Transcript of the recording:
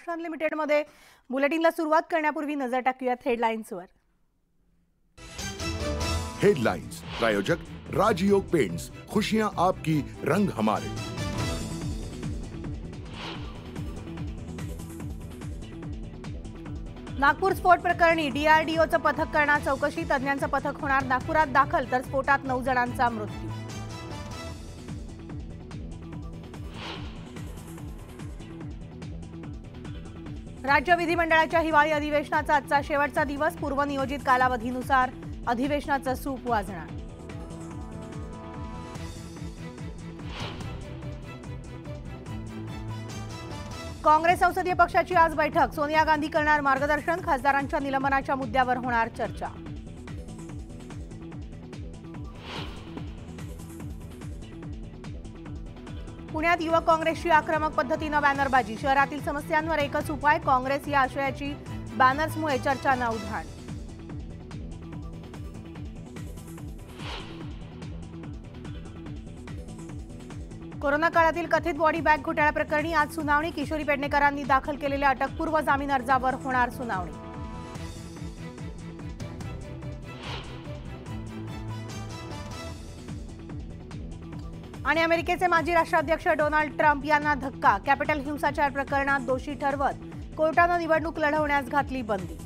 महाराष्ट्र अनलिमिटेडमध्ये बुलेटिनला सुरुवात करण्यापूर्वी नजर टाकूयात हेडलाईन्सवर। हेडलाइंस प्रायोजक राजयोग पेंट्स, खुशियां आपकी, रंग हमारे। नागपूर स्फोट प्रकरणी डीआरडीओचं पथक करणार चौकशी, तज्ञांचं पथक होणार नागपुरात दाखल, तर स्फोटात 9 जणांचा मृत्यू। राज्य विधिमंडळाच्या हिवाळी अधिवेशनाचा आजचा शेवटचा दिवस, पूर्वनियोजित कालावधीनुसार अधिवेशनाचं सूप वाजणार। काँग्रेस संसदीय पक्षाची आज बैठक, सोनिया गांधी करणार मार्गदर्शन, खासदारांच्या निलंबनाच्या मुद्द्यावर होणार चर्चा। पुण्यात युवक काँग्रेसची आक्रमक पद्धतीनं बॅनरबाजी, शहरातील समस्यांवर एकच उपाय, काँग्रेस या आशयाची बॅनर्समुळे चर्चांना उधाण। कोरोना काळातील कथित बॉडी बॅग घोटाळा प्रकरणी आज सुनावणी, किशोरी पेडणेकरांनी दाखल केलेल्या अटकपूर्व जामीन अर्जावर होणार सुनावणी। आणि अमेरिकेचे माजी राष्ट्राध्यक्ष डोनाल्ड ट्रम्प यांना धक्का, कॅपिटल हिंसाचार प्रकरणात दोषी ठरवत कोर्टानं निवडणूक लढवण्यास घातली बंदी।